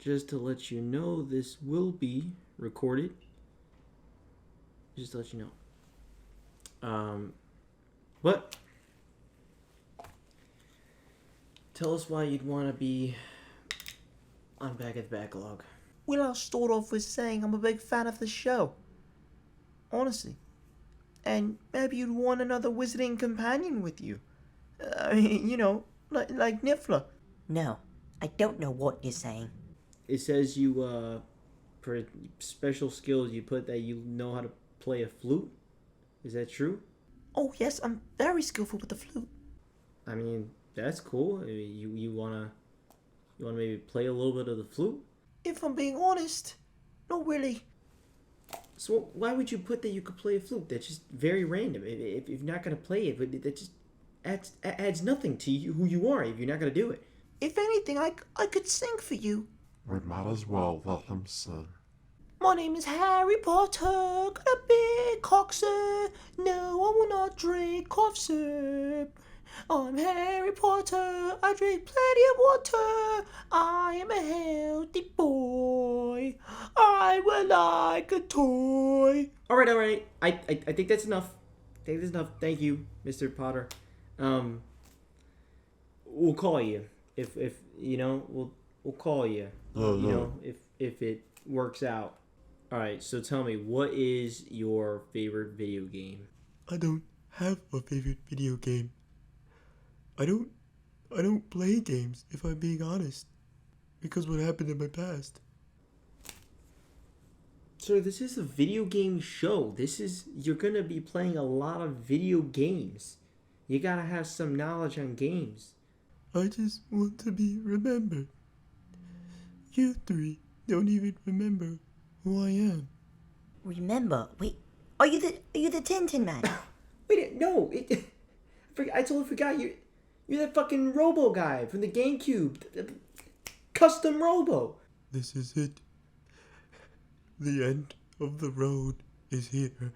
just to let you know, this will be recorded. Just to let you know. What? Tell us why you'd want to be on Back at the Backlog. Well, I'll start off with saying I'm a big fan of the show. Honestly. And maybe you'd want another wizarding companion with you. I mean, you know, like Niffler. No, I don't know what you're saying. It says you, for special skills, you put that you know how to play a flute. Is that true? Oh, yes, I'm very skillful with the flute. I mean, that's cool. I mean, you wanna maybe play a little bit of the flute? If I'm being honest, not really. So why would you put that you could play a flute? That's just very random. If you're not gonna play it, but that just adds nothing to you, who you are if you're not gonna do it. If anything, I could sing for you. We might as well let him sing. My name is Harry Potter, got a big cock, sir. No, I will not drink cough syrup. I'm Harry Potter, I drink plenty of water. I am a healthy boy. I will like a toy. All right. I think that's enough. Thank you, Mr. Potter. We'll call you if you know. We'll call you. You know, if it works out. All right. So tell me, what is your favorite video game? I don't have a favorite video game. I don't play games, if I'm being honest, because what happened in my past. Sir, this is a video game show. You're gonna be playing a lot of video games. You gotta have some knowledge on games. I just want to be remembered. You three don't even remember who I am. Remember? Wait, are you the Tintin Man? Wait, no. I totally forgot you're that fucking Robo guy from the GameCube. Custom Robo. This is it. The end of the road is here.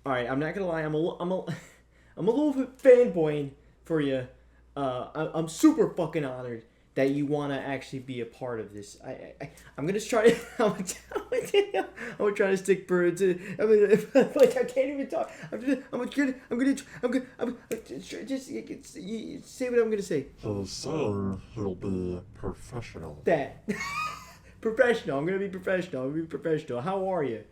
All right, I'm not gonna lie. I'm a little bit fanboying for you. I'm super fucking honored that you want to actually be a part of this. I'm gonna try to. I'm gonna try to stick birds. I mean, like I can't even talk. I'm gonna just say what I'm gonna say. He's saying he'll be professional. That professional. I'm gonna be professional. How are you?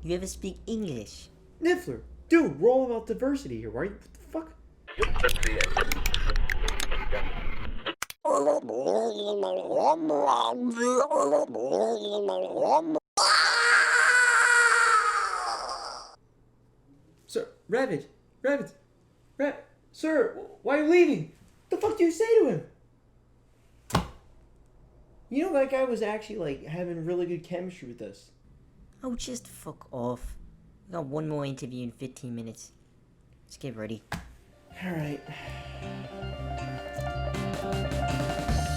You ever speak English? Niffler, dude, we're all about diversity here, right? What the fuck? Sir, Rabbids, sir, why are you leaving? What the fuck do you say to him? You know, that guy was actually, like, having really good chemistry with us. Oh, just fuck off. We got one more interview in 15 minutes. Let's get ready. Alright.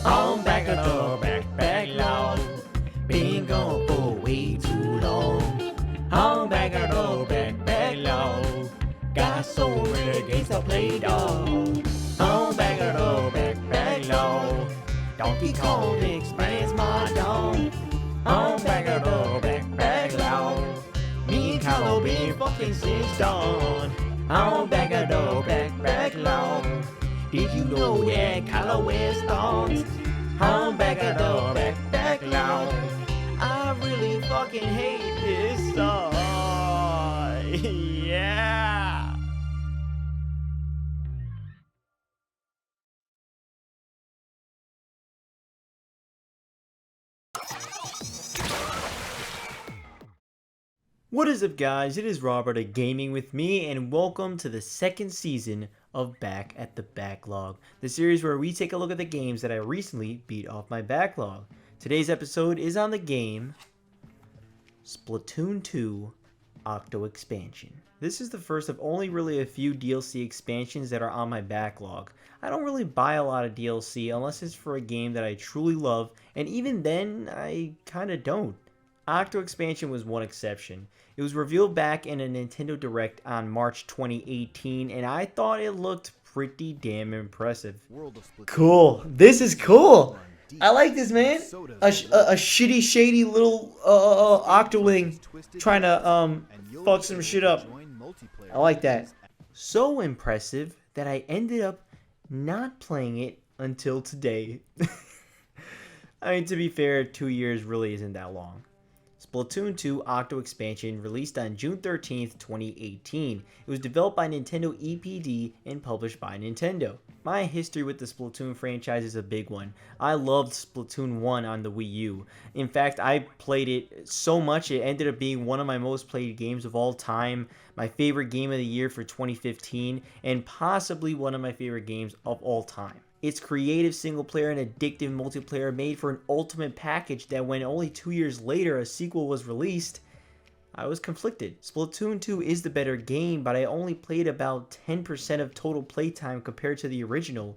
I'm back at the backlog. Been gone for way too long. I'm back at the backlog. Got so many games to play, dog. I'm back at the backlog. Donkey Kong expands my dog. I'm back at the backlog. Me and Kylo been fucking since dawn. I'm back at the backlog. Did you know that Kylo wears thongs? I'm back at the backlog. I really fucking hate this song. Yeah. What is up, guys? It is Robert at Gaming With Me, and welcome to the second season of Back at the Backlog, the series where we take a look at the games that I recently beat off my backlog. Today's episode is on the game Splatoon 2 Octo Expansion. This is the first of only really a few DLC expansions that are on my backlog. I don't really buy a lot of DLC unless it's for a game that I truly love, and even then, I kinda don't. Octo Expansion was one exception. It was revealed back in a Nintendo Direct on March 2018, and I thought it looked pretty damn impressive. Cool. This is cool. I like this, man. A shitty, shady little Octoling trying to fuck some shit up. I like that. So impressive that I ended up not playing it until today. I mean, to be fair, 2 years really isn't that long. Splatoon 2 Octo Expansion released on June 13th, 2018. It was developed by Nintendo EPD and published by Nintendo. My history with the Splatoon franchise is a big one. I loved Splatoon 1 on the Wii U. In fact, I played it so much it ended up being one of my most played games of all time, my favorite game of the year for 2015, and possibly one of my favorite games of all time. Its creative single-player and addictive multiplayer made for an ultimate package that when only 2 years later a sequel was released, I was conflicted. Splatoon 2 is the better game, but I only played about 10% of total playtime compared to the original.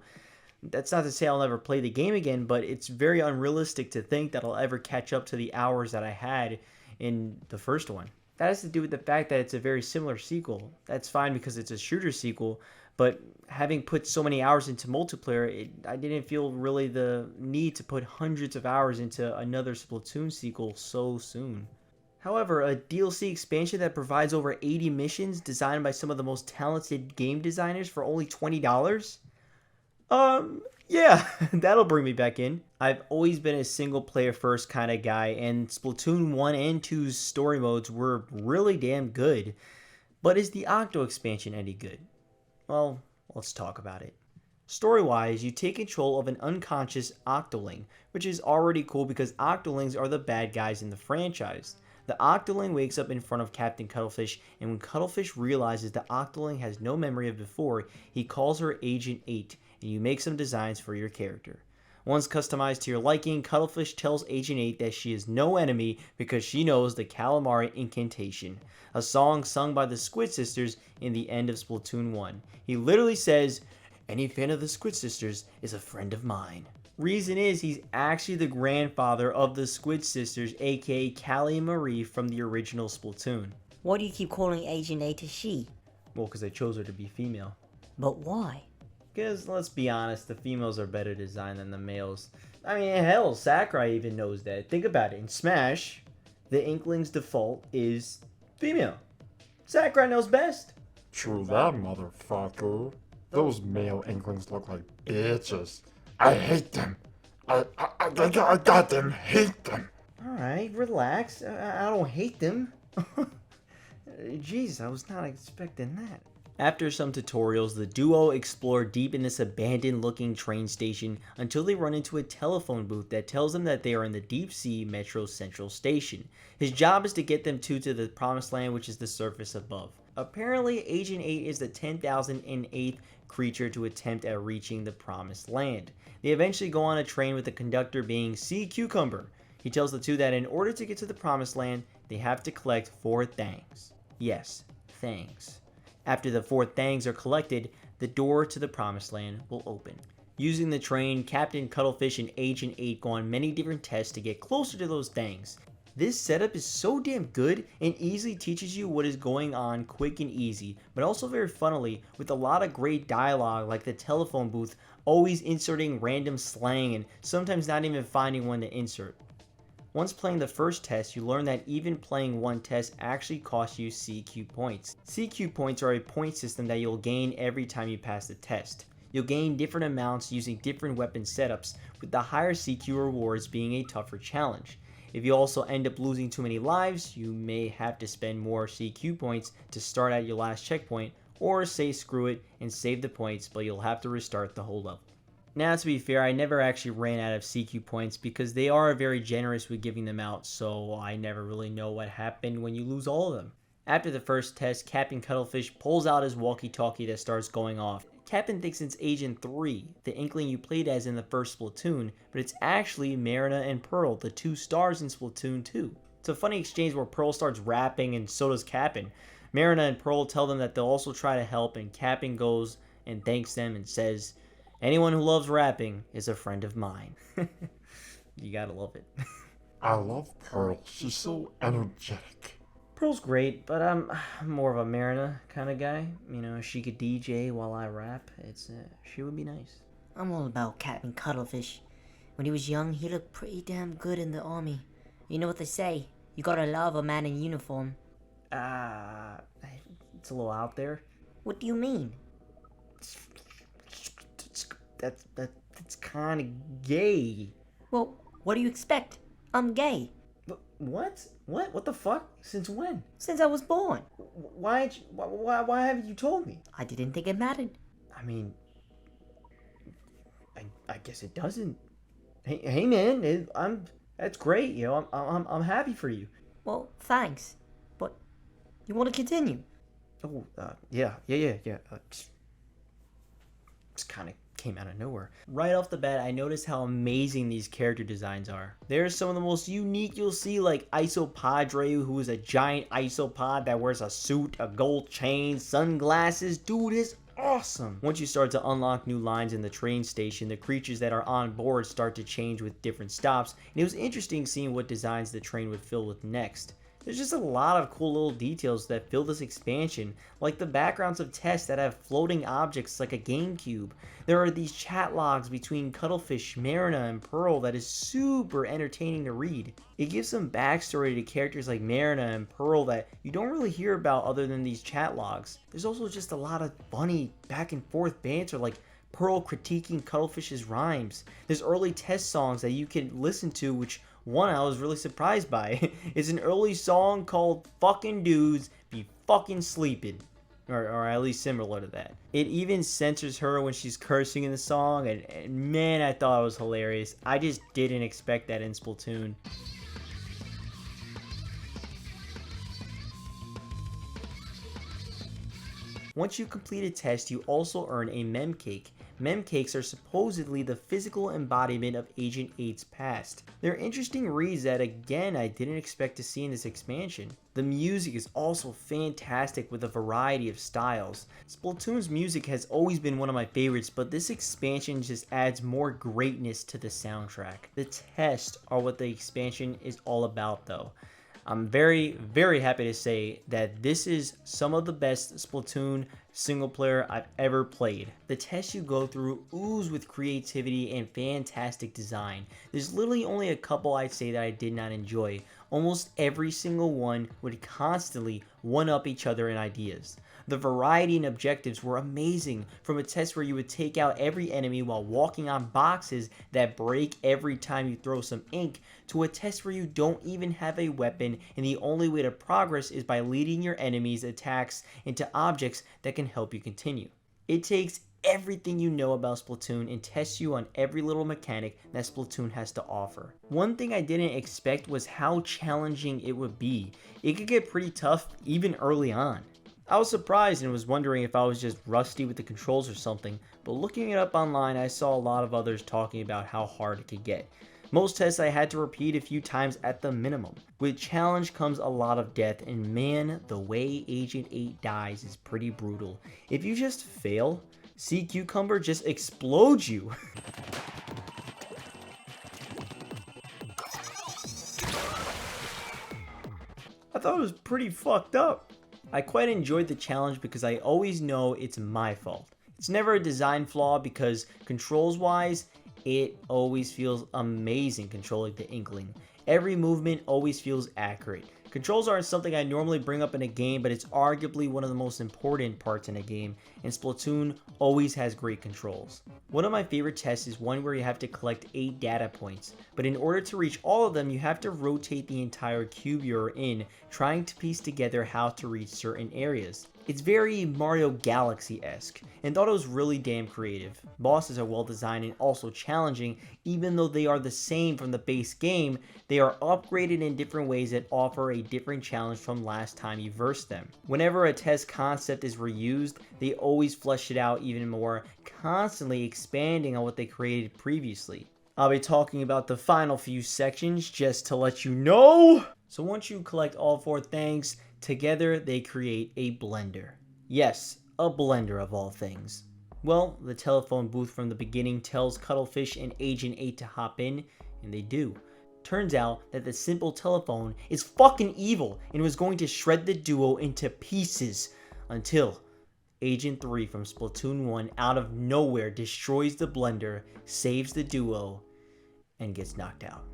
That's not to say I'll never play the game again, but it's very unrealistic to think that I'll ever catch up to the hours that I had in the first one. That has to do with the fact that it's a very similar sequel. That's fine because it's a shooter sequel, but having put so many hours into multiplayer, I didn't feel really the need to put hundreds of hours into another Splatoon sequel so soon. However, a DLC expansion that provides over 80 missions designed by some of the most talented game designers for only $20? Yeah, that'll bring me back in. I've always been a single player first kind of guy, and Splatoon 1 and 2's story modes were really damn good. But is the Octo expansion any good? Well, let's talk about it. Story-wise, you take control of an unconscious Octoling, which is already cool because Octolings are the bad guys in the franchise. The Octoling wakes up in front of Captain Cuttlefish, and when Cuttlefish realizes the Octoling has no memory of before, he calls her Agent 8, and you make some designs for your character. Once customized to your liking, Cuttlefish tells Agent 8 that she is no enemy because she knows the Calamari Incantation, a song sung by the Squid Sisters in the end of Splatoon 1. He literally says, "Any fan of the Squid Sisters is a friend of mine." Reason is, he's actually the grandfather of the Squid Sisters, aka Callie and Marie from the original Splatoon. Why do you keep calling Agent 8 a she? Well, because I chose her to be female. But why? Because, let's be honest, the females are better designed than the males. I mean, hell, Sakurai even knows that. Think about it. In Smash, the Inkling's default is female. Sakurai knows best. True that, motherfucker. Those male Inklings look like bitches. I hate them. I goddamn hate them. Alright, relax. I don't hate them. Jeez, I was not expecting that. After some tutorials, the duo explore deep in this abandoned looking train station until they run into a telephone booth that tells them that they are in the Deep Sea Metro Central Station. His job is to get them to the promised land, which is the surface above. Apparently, Agent 8 is the 10,008th creature to attempt at reaching the promised land. They eventually go on a train with the conductor being Sea Cucumber. He tells the two that in order to get to the promised land, they have to collect 4 thangs. Yes, thangs. After the 4 thangs are collected, the door to the promised land will open. Using the train, Captain Cuttlefish and Agent 8 go on many different tests to get closer to those thangs. This setup is so damn good and easily teaches you what is going on quick and easy, but also very funnily with a lot of great dialogue like the telephone booth always inserting random slang and sometimes not even finding one to insert. Once playing the first test, you learn that even playing one test actually costs you CQ points. CQ points are a point system that you'll gain every time you pass the test. You'll gain different amounts using different weapon setups, with the higher CQ rewards being a tougher challenge. If you also end up losing too many lives, you may have to spend more CQ points to start at your last checkpoint, or say screw it and save the points, but you'll have to restart the whole level. Now, to be fair, I never actually ran out of CQ points because they are very generous with giving them out, so I never really know what happened when you lose all of them. After the first test, Captain Cuttlefish pulls out his walkie-talkie that starts going off. Captain thinks it's Agent 3, the Inkling you played as in the first Splatoon, but it's actually Marina and Pearl, the 2 stars in Splatoon 2. It's a funny exchange where Pearl starts rapping and so does Cap'n. Marina and Pearl tell them that they'll also try to help, and Cap'n goes and thanks them and says, "Anyone who loves rapping is a friend of mine." You gotta love it. I love Pearl. She's so energetic. Pearl's great, but I'm more of a Marina kind of guy. You know, she could DJ while I rap. She would be nice. I'm all about Captain Cuttlefish. When he was young, he looked pretty damn good in the army. You know what they say, you gotta love a man in uniform. It's a little out there. What do you mean? That's kind of gay. Well, what do you expect? I'm gay. What? What the fuck? Since when? Since I was born. Why haven't you told me? I didn't think it mattered. I mean, I guess it doesn't. Hey man, that's great. You know, I'm happy for you. Well, thanks. But you want to continue? Oh, yeah. Just kind of came out of nowhere. Right off the bat, I noticed how amazing these character designs are. They're some of the most unique you'll see, like Isopadre, who is a giant isopod that wears a suit, a gold chain, sunglasses. Dude is awesome. Once you start to unlock new lines in the train station, the creatures that are on board start to change with different stops, and it was interesting seeing what designs the train would fill with next. There's just a lot of cool little details that fill this expansion, like the backgrounds of tests that have floating objects like a GameCube. There are these chat logs between Cuttlefish, Marina, and Pearl that is super entertaining to read. It gives some backstory to characters like Marina and Pearl that you don't really hear about other than these chat logs. There's also just a lot of funny back and forth banter, like Pearl critiquing Cuttlefish's rhymes. There's early test songs that you can listen to, which one I was really surprised by. It's an early song called "Fucking Dudes Be Fucking Sleeping," or at least similar to that. It even censors her when she's cursing in the song, and man, I thought it was hilarious. I just didn't expect that in Splatoon. Once you complete a test, you also earn a mem cake. Mem cakes are supposedly the physical embodiment of Agent 8's past. They're interesting reads that, again, I didn't expect to see in this expansion. The music is also fantastic with a variety of styles. Splatoon's music has always been one of my favorites, but this expansion just adds more greatness to the soundtrack. The tests are what the expansion is all about, though. I'm very, very happy to say that this is some of the best Splatoon single player I've ever played. The tests you go through ooze with creativity and fantastic design. There's literally only a couple I'd say that I did not enjoy. Almost every single one would constantly one-up each other in ideas. The variety and objectives were amazing, from a test where you would take out every enemy while walking on boxes that break every time you throw some ink, to a test where you don't even have a weapon and the only way to progress is by leading your enemies' attacks into objects that can help you continue. It takes everything you know about Splatoon and tests you on every little mechanic that Splatoon has to offer. One thing I didn't expect was how challenging it would be. It could get pretty tough even early on. I was surprised and was wondering if I was just rusty with the controls or something, but looking it up online I saw a lot of others talking about how hard it could get. Most tests I had to repeat a few times at the minimum. With challenge comes a lot of death, and man, the way Agent 8 dies is pretty brutal. If you just fail, Sea Cucumber just explodes you. I thought it was pretty fucked up. I quite enjoyed the challenge because I always know it's my fault. It's never a design flaw because controls wise, it always feels amazing controlling the Inkling. Every movement always feels accurate. Controls aren't something I normally bring up in a game, but it's arguably one of the most important parts in a game, and Splatoon always has great controls. One of my favorite tests is one where you have to collect 8 data points, but in order to reach all of them, you have to rotate the entire cube you're in, trying to piece together how to reach certain areas. It's very Mario Galaxy-esque, and thought it was really damn creative. Bosses are well designed and also challenging. Even though they are the same from the base game, they are upgraded in different ways that offer a different challenge from last time you versed them. Whenever a test concept is reused, they always flesh it out even more, constantly expanding on what they created previously. I'll be talking about the final few sections just to let you know. So once you collect all 4 things, together they create a blender. Yes, a blender of all things. Well, the telephone booth from the beginning tells Cuttlefish and Agent 8 to hop in, and they do. Turns out that the simple telephone is fucking evil and was going to shred the duo into pieces until Agent 3 from Splatoon 1 out of nowhere destroys the blender, saves the duo, and gets knocked out.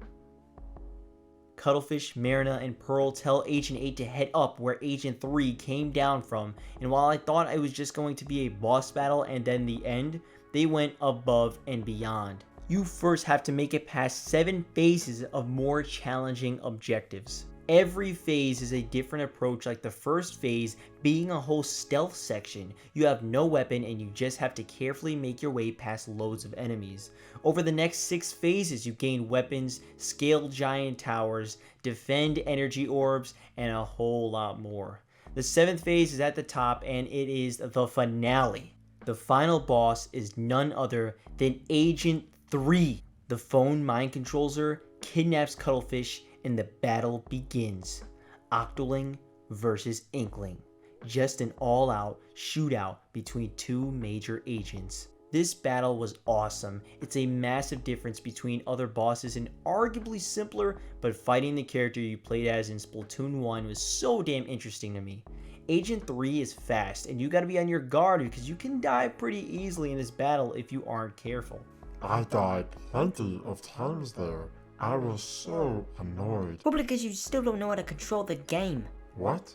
Cuttlefish, Marina, and Pearl tell Agent 8 to head up where Agent 3 came down from, and while I thought it was just going to be a boss battle and then the end, they went above and beyond. You first have to make it past 7 phases of more challenging objectives. Every phase is a different approach, like the first phase being a whole stealth section. You have no weapon and you just have to carefully make your way past loads of enemies. Over the next 6 phases, you gain weapons, scale giant towers, defend energy orbs, and a whole lot more. The 7th phase is at the top and it is the finale. The final boss is none other than Agent 3. The phone mind controls her, kidnaps Cuttlefish, and the battle begins. Octoling versus Inkling. Just an all-out shootout between 2 major agents. This battle was awesome. It's a massive difference between other bosses and arguably simpler, but fighting the character you played as in Splatoon 1 was so damn interesting to me. Agent 3 is fast, and you gotta be on your guard because you can die pretty easily in this battle if you aren't careful. I died plenty of times there. I was so annoyed. Well, because you still don't know how to control the game. What?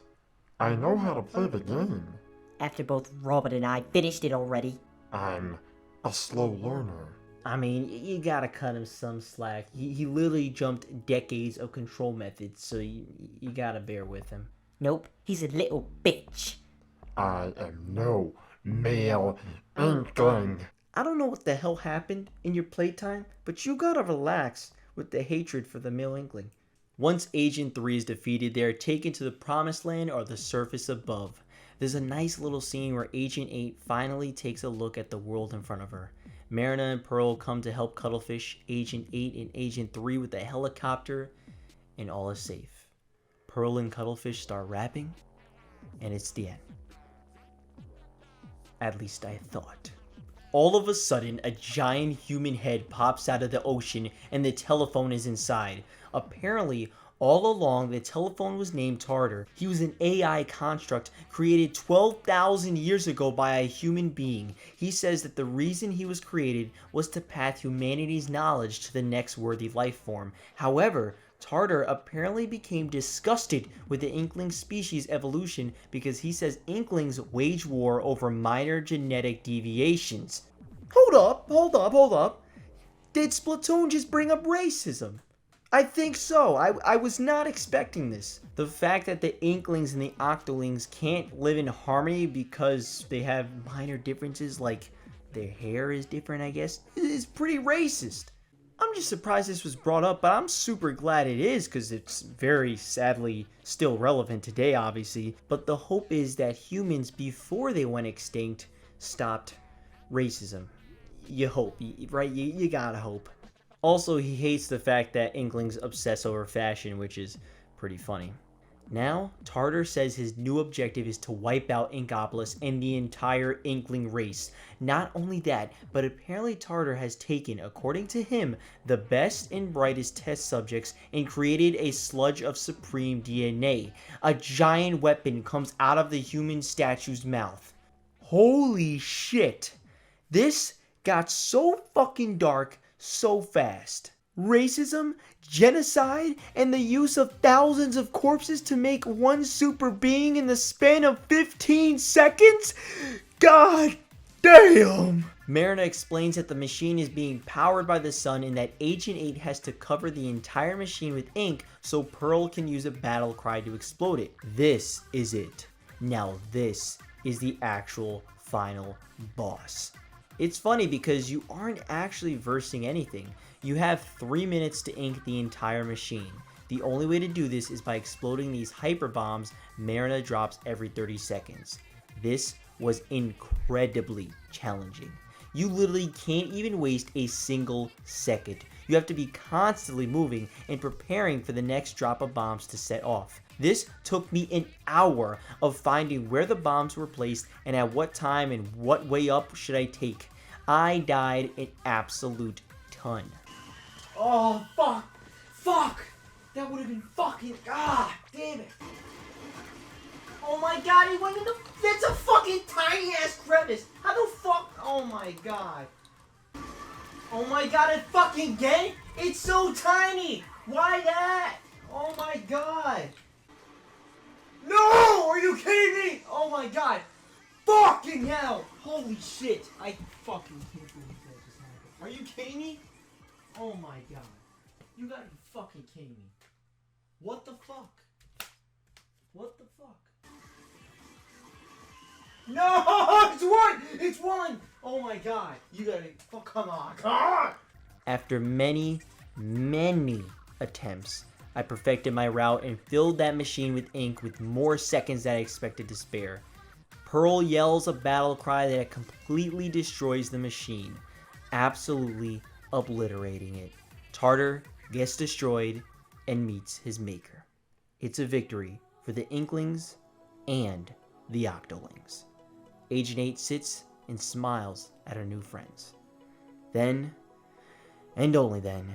I know how to play the game. After both Robert and I finished it already. I'm a slow learner. I mean, you gotta cut him some slack. He literally jumped decades of control methods, so you gotta bear with him. Nope, he's a little bitch. I am no male inkling. I don't know what the hell happened in your playtime, but you gotta relax with the hatred for the male inkling. Once Agent 3 is defeated, they are taken to the promised land or the surface above. There's a nice little scene where Agent 8 finally takes a look at the world in front of her. Marina and Pearl come to help Cuttlefish, Agent 8, and Agent 3 with a helicopter, and all is safe. Pearl and Cuttlefish start rapping, and it's the end. At least I thought. All of a sudden, a giant human head pops out of the ocean and the telephone is inside. Apparently, all along, the telephone was named Tartar. He was an AI construct created 12,000 years ago by a human being. He says that the reason he was created was to path humanity's knowledge to the next worthy life form. However, Tartar apparently became disgusted with the Inkling species evolution because he says Inklings wage war over minor genetic deviations. Hold up. Did Splatoon just bring up racism? I think so. I was not expecting this. The fact that the Inklings and the Octolings can't live in harmony because they have minor differences, like their hair is different, I guess, is pretty racist. I'm just surprised this was brought up, but I'm super glad it is because it's very sadly still relevant today, obviously. But the hope is that humans, before they went extinct, stopped racism. You hope, right? You gotta hope. Also, he hates the fact that Inklings obsess over fashion, which is pretty funny. Now, Tartar says his new objective is to wipe out Inkopolis and the entire Inkling race. Not only that, but apparently Tartar has taken, according to him, the best and brightest test subjects and created a sludge of supreme DNA. A giant weapon comes out of the human statue's mouth. Holy shit! This got so fucking dark so fast. Racism, genocide, and the use of thousands of corpses to make one super being in the span of 15 seconds? God damn! Marina explains that the machine is being powered by the sun and that Agent 8 has to cover the entire machine with ink so Pearl can use a battle cry to explode it. This is it. Now this is the actual final boss. It's funny because you aren't actually versing anything. You have 3 minutes to ink the entire machine. The only way to do this is by exploding these hyper bombs Marina drops every 30 seconds. This was incredibly challenging. You literally can't even waste a single second. you have to be constantly moving and preparing for the next drop of bombs to set off. This took me an hour of finding where the bombs were placed and at what time and what way up should I take. I died an absolute ton. Oh, fuck! Fuck! That would have been fucking... Ah, damn it! Oh my god, he went in the... That's a fucking tiny-ass crevice! How the fuck... Oh my god. Oh my god, it fucking again? It's so tiny! Why that? Oh my god. No! Are you kidding me? Oh my god. Fucking hell! Holy shit. I fucking can't believe that just happened. Are you kidding me? Oh my god. You gotta be fucking kidding me. What the fuck? What the fuck? No! It's one! It's one! Oh my god. You gotta... Oh, come on. Come on! After many attempts, I perfected my route and filled that machine with ink with more seconds than I expected to spare. Pearl yells a battle cry that completely destroys the machine, absolutely obliterating it. Tartar gets destroyed and meets his maker. It's a victory for the Inklings and the Octolings. Agent 8 sits and smiles at her new friends. Then, and only then,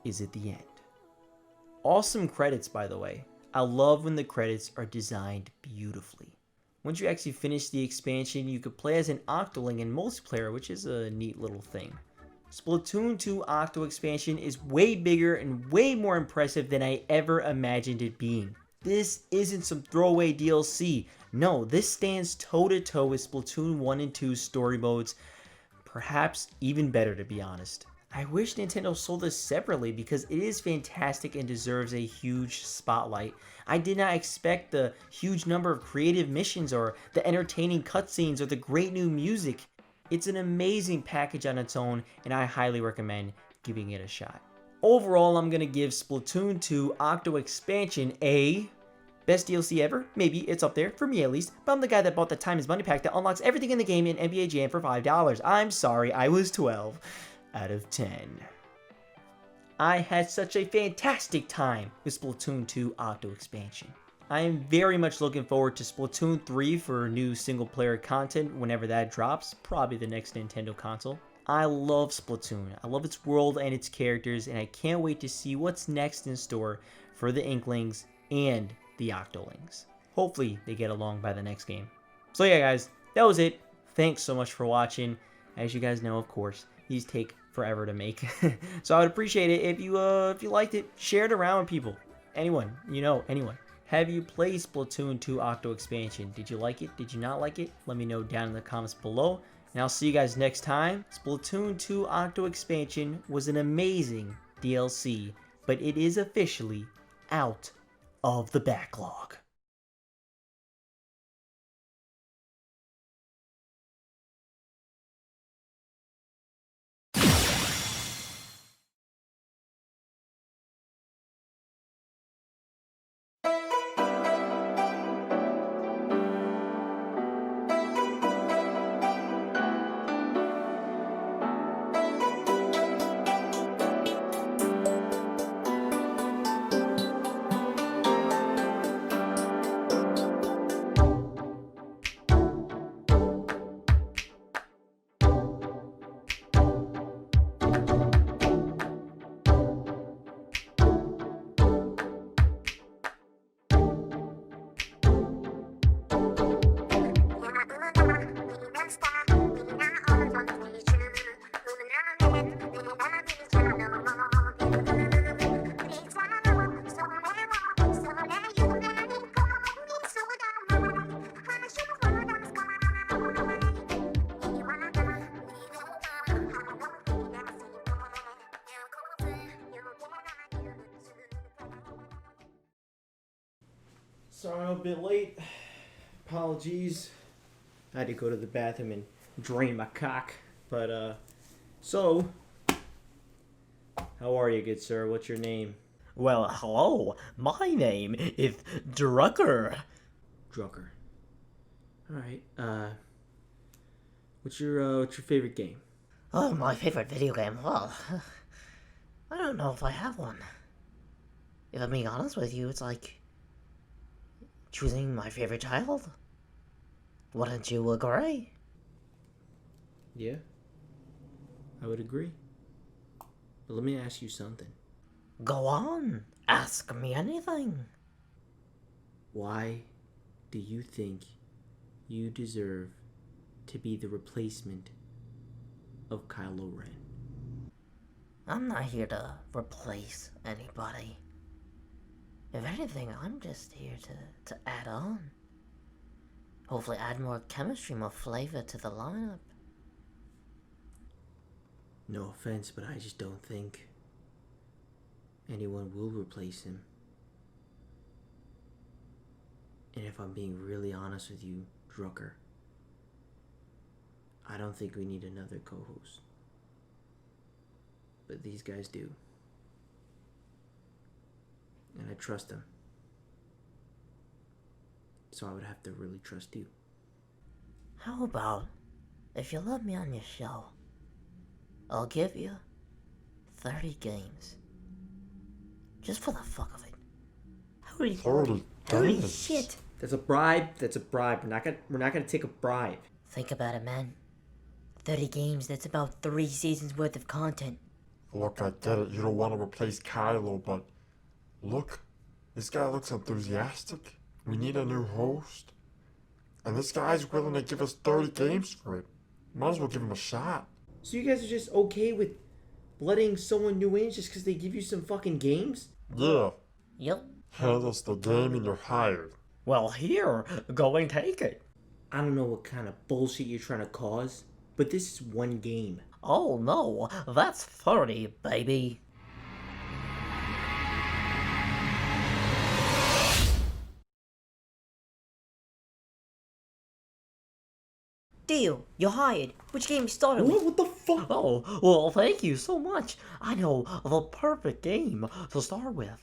is it the end. Awesome credits, by the way. I love when the credits are designed beautifully. Once you actually finish the expansion, you could play as an Octoling in multiplayer, which is a neat little thing. Splatoon 2 Octo Expansion is way bigger and way more impressive than I ever imagined it being. This isn't some throwaway DLC. No, this stands toe-to-toe with Splatoon 1 and 2's story modes, perhaps even better, to be honest. I wish Nintendo sold this separately because it is fantastic and deserves a huge spotlight. I did not expect the huge number of creative missions or the entertaining cutscenes or the great new music. It's an amazing package on its own, and I highly recommend giving it a shot. Overall, I'm going to give Splatoon 2 Octo Expansion a... best DLC ever? Maybe, it's up there, for me at least, but I'm the guy that bought the Time is Money pack that unlocks everything in the game in NBA Jam for $5. I'm sorry, I was 12 out of 10. I had such a fantastic time with Splatoon 2 Octo Expansion. I am very much looking forward to Splatoon 3 for new single-player content whenever that drops, probably the next Nintendo console. I love Splatoon. I love its world and its characters, and I can't wait to see what's next in store for the Inklings and the Octolings. Hopefully they get along by the next game. So yeah guys, that was it. Thanks so much for watching. As you guys know, of course, these take forever to make. So I would appreciate it if you liked it, share it around with people. Anyone, anyone. Have you played Splatoon 2 Octo Expansion? Did you like it? Did you not like it? Let me know down in the comments below. And I'll see you guys next time. Splatoon 2 Octo Expansion was an amazing DLC, but it is officially out of the backlog. Sorry I'm a bit late. Apologies. I had to go to the bathroom and drain my cock. But, so, how are you, good sir? What's your name? Well, hello. My name is Drucker. Drucker. Alright, what's your favorite game? Oh, my favorite video game. Well, I don't know if I have one. If I'm being honest with you, it's like choosing my favorite child. Wouldn't you agree? Yeah, I would agree. But let me ask you something. Go on, ask me anything. Why do you think you deserve to be the replacement of Kylo Ren? I'm not here to replace anybody. If anything, I'm just here to add on. Hopefully add more chemistry, more flavor to the lineup. No offense, but I just don't think anyone will replace him. And if I'm being really honest with you, Drucker, I don't think we need another co-host. But these guys do. And I trust them. So I would have to really trust you. How about if you let me on your show, I'll give you 30 games. Just for the fuck of it. How are you? 30 Holy games. shit! That's a bribe. That's a bribe. We're not gonna take a bribe. Think about it, man. 30 games, that's about 3 seasons worth of content. Look, I get it. You don't want to replace Kylo, but look, this guy looks enthusiastic. We need a new host. And this guy's willing to give us 30 games for it. Might as well give him a shot. So you guys are just okay with letting someone new in just because they give you some fucking games? Yeah, Yep. hand us the game and you're hired. Well, here, go and take it. I don't know what kind of bullshit you're trying to cause, but this is one game. Oh no, that's 30, baby. Deal. You're hired. Which game you started with? What the fuck? Oh, well, thank you so much. I know the perfect game to start with.